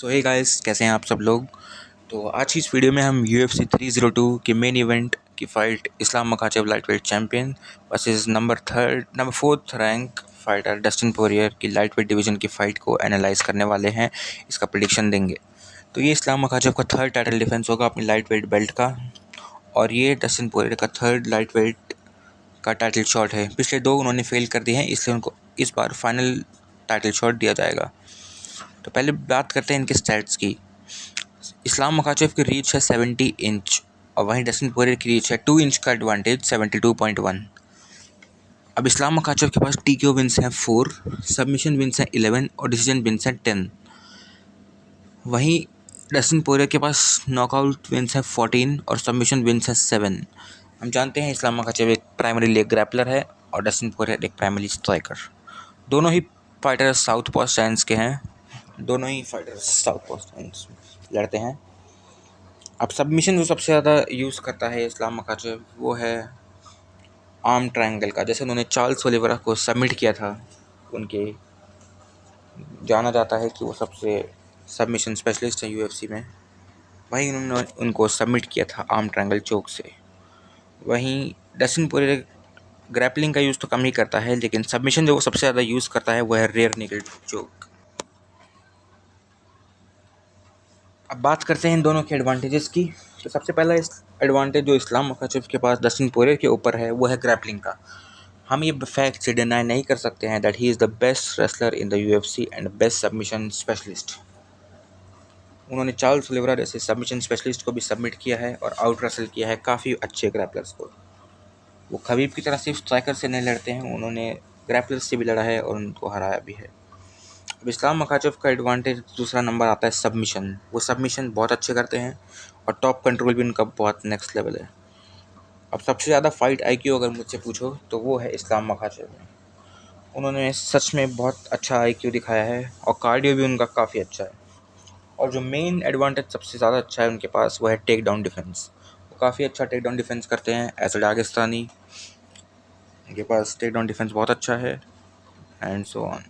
सो hey guys, कैसे हैं आप सब लोग। तो आज की इस वीडियो में हम UFC 302 के मेन इवेंट की fight Islam Makhachev lightweight champion versus number fourth rank fighter Dustin Poirier की लाइटवेट डिवीज़न की फ़ाइट को एनालाइज करने वाले हैं, इसका प्रेडिक्शन देंगे। तो ये इस्लाम मखाचेव का थर्ड टाइटल डिफेंस होगा अपनी लाइटवेट बेल्ट का, और ये डस्टिन पोरियर का थर्ड लाइटवेट का टाइटल शॉट है। पिछले दो उन्होंने फेल कर दिए हैं, इसलिए उनको इस बार फाइनल टाइटल शॉट दिया जाएगा। तो पहले बात करते हैं इनके स्टैट्स की। इस्लाम मखाचेव की रीच है 70 इंच और वहीं डस्टिन पोरियर की रीच है 2 इंच का एडवांटेज 72.1। अब इस्लाम मखाचेव के पास TKO विंस हैं 4, सबमिशन विंस हैं 11 और डिसीजन विंस हैं 10। वहीं डस्टिन पोरियर के पास नॉकआउट विंस हैं 14 और सबमिशन विंस हैं 7। हम जानते हैं इस्लाम मखाचेव एक प्राइमरी लेग ग्रैपलर है और डस्टिन पोरियर एक प्राइमरी स्ट्राइकर। दोनों ही फाइटर्स साउथ पॉ स्टैंस के हैं, दोनों ही फाइटर्स साउथ पॉ स्टैंस लड़ते हैं। अब सबमिशन जो सबसे ज़्यादा यूज़ करता है इस्लाम मखाचेव वो है आर्म ट्रायंगल का। जैसे उन्होंने चार्ल्स ओलिवेरा को सबमिट किया था, उनके जाना जाता है कि वो सबसे सबमिशन स्पेशलिस्ट है UFC में, वहीं उन्होंने उनको सबमिट किया था आर्म ट्रायंगल चोक से। वहीं डस्टिन पोरियर ग्रैपलिंग का यूज़ तो कम ही करता है, लेकिन सबमिशन जो वो सबसे ज़्यादा यूज़ करता है वो है रेयर नेकल चोक। अब बात करते हैं इन दोनों के एडवांटेजेस की। तो सबसे पहला इस एडवांटेज जो इस्लाम मखाचेव के पास डस्टिन पोरियर के ऊपर है वो है ग्रैपलिंग का। हम ये फैक्ट से डिनाई नहीं कर सकते हैं that he is the best wrestler in the UFC and best submission specialist. उन्होंने चार्ल्स ओलिवेरा जैसे सबमिशन स्पेशलिस्ट को भी सबमिट किया है और आउट रेसल किया है काफ़ी अच्छे ग्रैपलर्स को। वो खबीब की तरह सिर्फ स्ट्राइकर से नहीं लड़ते हैं, उन्होंने ग्रैपलर्स से भी लड़ा है और उनको हराया भी है। अब इस्लाम मखाचेव का एडवांटेज दूसरा नंबर आता है सबमिशन। वो सबमिशन बहुत अच्छे करते हैं और टॉप कंट्रोल भी उनका बहुत नेक्स्ट लेवल है। अब सबसे ज़्यादा फाइट IQ अगर मुझसे पूछो तो वो है इस्लाम मखाचेव में। उन्होंने सच में बहुत अच्छा IQ दिखाया है और कार्डियो भी उनका काफ़ी अच्छा है। और जो मेन एडवांटेज सबसे ज़्यादा अच्छा है उनके पास वो है टेक डाउन डिफेंस। वो काफ़ी अच्छा टेक डाउन डिफेंस करते हैं एज अ डागिस्तानी। उनके पास टेक डाउन डिफेंस बहुत अच्छा है and so on.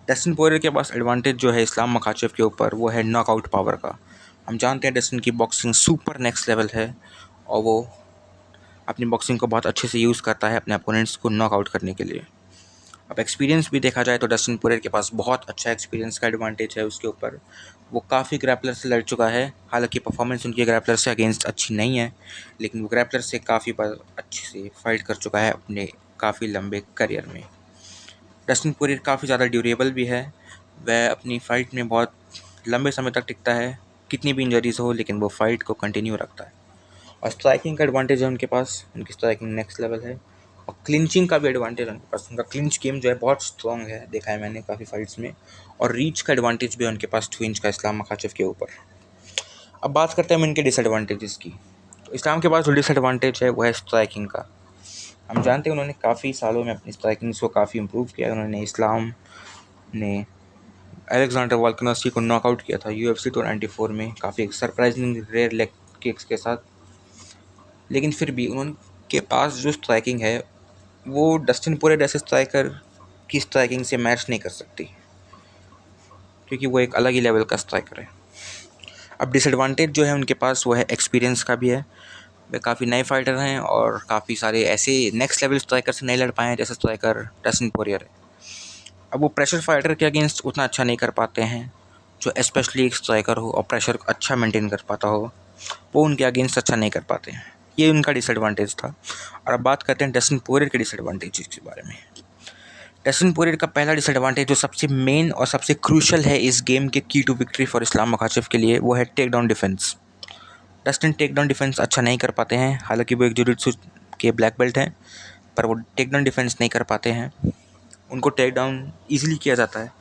Dustin Poirier के पास एडवांटेज जो है इस्लाम मखाचेव के ऊपर वो है नॉकआउट पावर का। हम जानते हैं डस्टिन की बॉक्सिंग सुपर नेक्स्ट लेवल है और वो अपनी बॉक्सिंग को बहुत अच्छे से यूज़ करता है अपने अपोनेंट्स को नॉकआउट करने के लिए। अब एक्सपीरियंस भी देखा जाए तो डस्टिन पोरियर के पास बहुत अच्छा एक्सपीरियंस का एडवांटेज है उसके ऊपर। वो काफ़ी ग्रैपलर से लड़ चुका है, हालांकि परफॉर्मेंस उनके ग्रैपलर से अगेंस्ट अच्छी नहीं है, लेकिन वो ग्रैपलर से काफ़ी बार अच्छे से फाइट कर चुका है अपने काफ़ी लंबे करियर में। डस्टिन पोरियर काफ़ी ज़्यादा ड्यूरेबल भी है, वह अपनी फ़ाइट में बहुत लंबे समय तक टिकता है, कितनी भी इंजरीज हो लेकिन वो फाइट को कंटिन्यू रखता है। और स्ट्राइकिंग का एडवांटेज है उनके पास, उनकी स्ट्राइकिंग नेक्स्ट लेवल है। और क्लिंचिंग का भी एडवांटेज है उनके पास, उनका क्लिंच गेम जो है बहुत स्ट्रॉन्ग है, देखा है मैंने काफ़ी फाइट्स में। और रीच का एडवांटेज भी है उनके पास 2 इंच का इस्लाम मखाचेव के ऊपर। अब बात करते हैं हम इनके डिसएडवांटेजेस की। तो इस्लाम के पास जो डिसएडवांटेज है वो है स्ट्राइकिंग का। हम जानते हैं उन्होंने काफ़ी सालों में अपनी स्ट्राइकिंग को काफ़ी इंप्रूव किया। उन्होंने इस्लाम ने अलेक्जेंडर वोल्कानोव्स्की को नॉकआउट किया था UFC 294 में काफ़ी सरप्राइजिंग रेयर लेग किक्स के साथ। लेकिन फिर भी उनके पास जो स्ट्राइकिंग है वो डस्टिन पोरियर जैसे स्ट्राइकर की स्ट्राइकिंग से मैच नहीं कर सकती, क्योंकि वो एक अलग ही लेवल का स्ट्राइकर है। अब डिसएडवांटेज जो है उनके पास वो है एक्सपीरियंस का भी है। वे काफ़ी नए फाइटर हैं और काफ़ी सारे ऐसे नेक्स्ट लेवल स्ट्राइकर से नहीं लड़ पाए हैं जैसे स्ट्राइकर डस्टिन पोरियर है। अब वो प्रेशर फाइटर के अगेंस्ट उतना अच्छा नहीं कर पाते हैं, जो स्पेशली एक स्ट्राइकर हो और प्रेशर अच्छा मेंटेन कर पाता हो, वो उनके अगेंस्ट अच्छा नहीं कर पाते हैं। ये उनका डिसएडवांटेज था। और अब बात करते हैं डस्टिन पोरियर के डिसएडवांटेज के बारे में। डस्टिन पोरियर का पहला डिसएडवांटेज जो सबसे मेन और सबसे क्रूशल है इस गेम के key to victory for Islam Makhachev के लिए, वो है take down defense. Dustin take down defense अच्छा नहीं कर पाते हैं, हालांकि वो एक जुजित्सु के ब्लैक बेल्ट हैं, पर वो टेक डाउन डिफेंस नहीं कर पाते हैं। उनको टेक डाउन ईजिली किया जाता है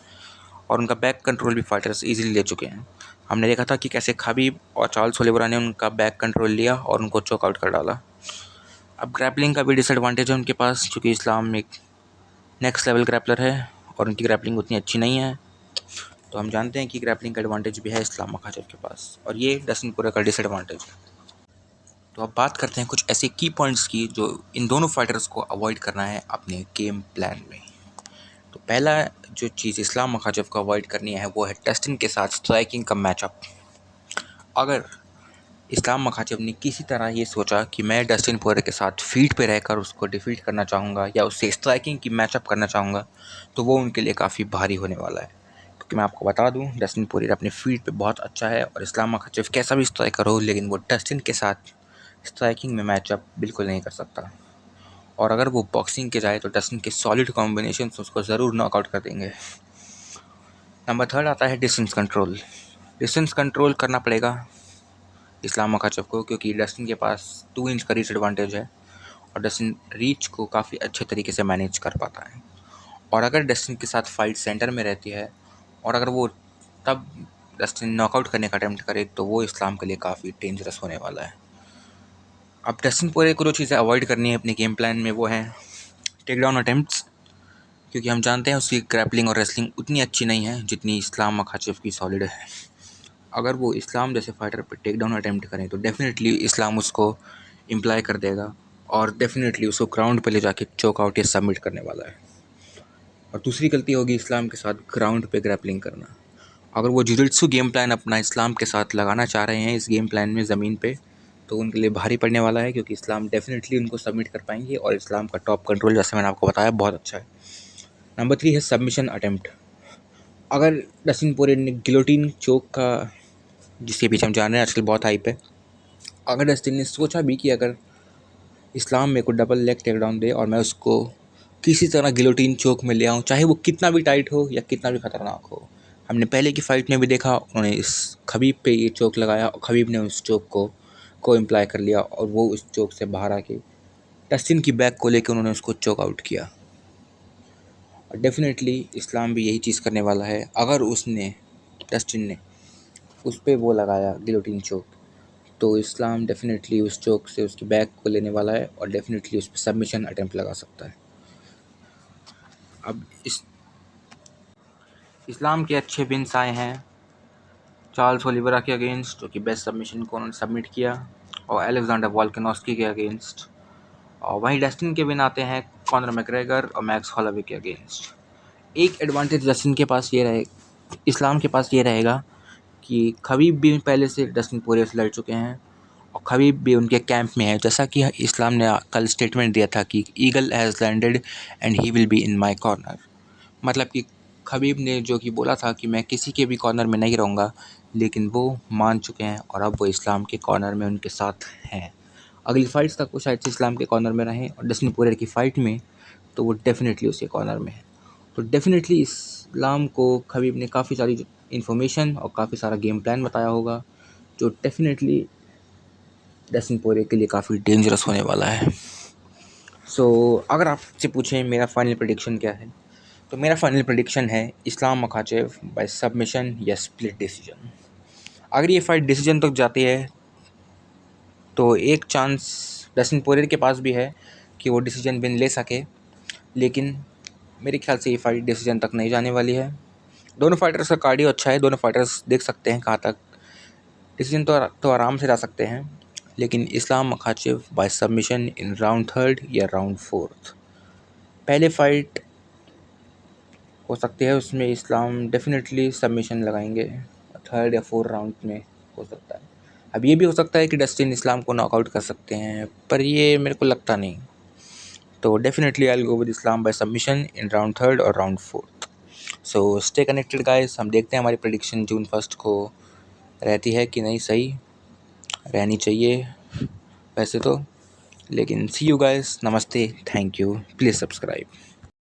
और उनका बैक कंट्रोल भी फाइटर्स ईजिली ले चुके हैं। हमने देखा था कि कैसे खबीब और चार्ल्स ओलिवेरा ने उनका बैक कंट्रोल लिया और उनको चॉकआउट कर डाला। अब ग्रैपलिंग का भी डिसएडवांटेज है उनके पास, क्योंकि इस्लाम एक नेक्स्ट लेवल ग्रैपलर है और उनकी ग्रैपलिंग उतनी अच्छी नहीं है। तो हम जानते हैं कि ग्रैपलिंग का एडवांटेज भी है इस्लाम मखाचेव के पास, और ये डस्टिन पोरियर का डिसएडवांटेज है। तो अब बात करते हैं कुछ ऐसे की पॉइंट्स की जो इन दोनों फाइटर्स को अवॉइड करना है अपने गेम प्लान में। तो पहला जो चीज़ इस्लाम मखाचेव को अवॉइड करनी है वो है डस्टिन के साथ स्ट्राइकिंग का मैचअप। अगर इस्लाम मखाचेव ने किसी तरह ये सोचा कि मैं डस्टिन पोरियर के साथ फील्ड पे रहकर उसको डिफीट करना चाहूँगा या उससे स्ट्राइकिंग की मैचअप करना चाहूँगा, तो वो उनके लिए काफ़ी भारी होने वाला है। क्योंकि मैं आपको बता दूं, डस्टिन पोरियर अपने फील्ड पे बहुत अच्छा है और इस्लाम मखाचेव कैसा भी स्ट्राइकर हो, लेकिन वो डस्टिन के साथ स्ट्राइकिंग में मैचअप बिल्कुल नहीं कर सकता। और अगर वो बॉक्सिंग के जाए तो डस्टिन के सॉलिड कॉम्बिनेशन उसको ज़रूर नॉकआउट कर देंगे। नंबर 3 आता है डिस्टेंस कंट्रोल। डिस्टेंस कंट्रोल करना पड़ेगा इस्लाम मखाचेव को, क्योंकि डस्टिन के पास 2 इंच का रीच एडवांटेज है और डस्टिन रीच को काफ़ी अच्छे तरीके से मैनेज कर पाता है। और अगर डस्टिन के साथ फाइट सेंटर में रहती है और अगर वो तब डस्टिन नॉकआउट करने का अटेम्प्ट करे, तो वो इस्लाम के लिए काफ़ी डेंजरस होने वाला है। अब डस्टिन पोरियर को जो चीज़ें अवॉइड करनी है अपने गेम प्लान में वो है टेक डाउन अटेम्प्ट्स, क्योंकि हम जानते हैं उसकी ग्रैपलिंग और रेसलिंग उतनी अच्छी नहीं है जितनी इस्लाम मखाचेव की सॉलिड है। अगर वो इस्लाम जैसे फाइटर पर टेक डाउन अटेम्प्ट करें तो डेफिनेटली इस्लाम उसको इम्प्लाई कर देगा और डेफिनेटली उसको ग्राउंड पर ले जाके चोक आउट या सबमिट करने वाला है। और दूसरी गलती होगी इस्लाम के साथ ग्राउंड पे ग्रैपलिंग करना। अगर वो जुजित्सु गेम प्लान अपना इस्लाम के साथ लगाना चाह रहे हैं इस गेम प्लान में ज़मीन पे, तो उनके लिए भारी पड़ने वाला है, क्योंकि इस्लाम डेफिनेटली उनको सबमिट कर पाएंगे और इस्लाम का टॉप कंट्रोल, जैसे मैंने आपको बताया, बहुत अच्छा है। नंबर 3 है सबमिशन अटेम्प्ट। अगर डस्टिन पोरियर ने गिलोटिन चोक का, जिसके पीछे हम जान रहे हैं आजकल बहुत हाइप है, अगर डस्टिन ने सोचा भी कि अगर इस्लाम मेरे को डबल लेग टेक डाउन दे और मैं उसको किसी तरह गिलोटिन चोक में ले आऊँ, चाहे वो कितना भी टाइट हो या कितना भी खतरनाक हो। हमने पहले की फाइट में भी देखा, उन्होंने इस खबीब पे ये चोक लगाया और खबीब ने उस चोक को इम्प्लाई कर लिया और वो उस चोक से बाहर आके डस्टिन की बैक को लेकर उन्होंने उसको चोक आउट किया। और डेफिनेटली इस्लाम भी यही चीज़ करने वाला है। अगर डस्टिन ने उस पर वो लगाया गिलोटिन चोक, तो इस्लाम डेफिनेटली उस चोक से उसकी बैक को लेने वाला है और डेफिनेटली उस पर सबमिशन अटेम्प्ट लगा सकता है। अब इस्लाम के अच्छे विन्स आए हैं चार्ल्स ओलिवेरा के अगेंस्ट, जो कि बेस्ट सबमिशन को उन्होंने सबमिट किया, और अलेक्जेंडर वोल्कानोव्स्की के अगेंस्ट। और वहीं डस्टिन के विन आते हैं कॉनर मैकग्रेगर और मैक्स हॉलोवे के अगेंस्ट। एक एडवांटेज डस्टिन के पास ये रहे इस्लाम के पास ये रहेगा कि खबीब भी पहले से डस्टिन पोरियर से लड़ चुके हैं और खबीब भी उनके कैंप में है। जैसा कि इस्लाम ने कल स्टेटमेंट दिया था कि eagle has landed and he will be in my corner, मतलब कि खबीब ने जो कि बोला था कि मैं किसी के भी कॉर्नर में नहीं रहूँगा, लेकिन वो मान चुके हैं और अब वो इस्लाम के कॉर्नर में उनके साथ हैं। अगली फाइट्स तक वो शायद से इस्लाम के कॉर्नर में रहें और डस्टिन पोरियर की फ़ाइट में तो वो डेफिनेटली उसके कॉर्नर में है। तो डेफिनेटली इस्लाम को खबीब ने काफ़ी सारी इन्फॉर्मेशन और काफ़ी सारा गेम प्लान बताया होगा, जो डेफिनेटली डस्टिन पोरियर के लिए काफ़ी डेंजरस होने वाला है। सो अगर आपसे पूछें मेरा फाइनल प्रेडिक्शन क्या है, तो मेरा फाइनल प्रेडिक्शन है इस्लाम मखाचेव बाय सबमिशन या स्प्लिट डिसीजन। अगर ये फाइट डिसीजन तक जाती है तो एक चांस डस्टिन पोरियर के पास भी है कि वो डिसीजन विन ले सके, लेकिन मेरे ख्याल से ये फाइट डिसीजन तक नहीं जाने वाली है। दोनों फाइटर्स का कार्डियो अच्छा है, दोनों फाइटर्स देख सकते हैं कहाँ तक डिसीजन तो आराम से जा सकते हैं, लेकिन Islam Makhachev by submission in round 3 या राउंड 4। पहले फाइट हो सकती है उसमें इस्लाम डेफिनेटली सबमिशन लगाएंगे, 3rd या 4th राउंड में हो सकता है। अब ये भी हो सकता है कि डस्टिन इस्लाम को नॉकआउट कर सकते हैं, पर ये मेरे को लगता नहीं। तो definitely I will go with Islam by submission in round 3rd और round 4th। So stay connected guys, हम देखते हैं हमारी प्रेडिक्शन जून 1 को रहती है कि नहीं। सही रहनी चाहिए वैसे तो, लेकिन सी यू गाइस, नमस्ते, थैंक यू, प्लीज़ सब्सक्राइब।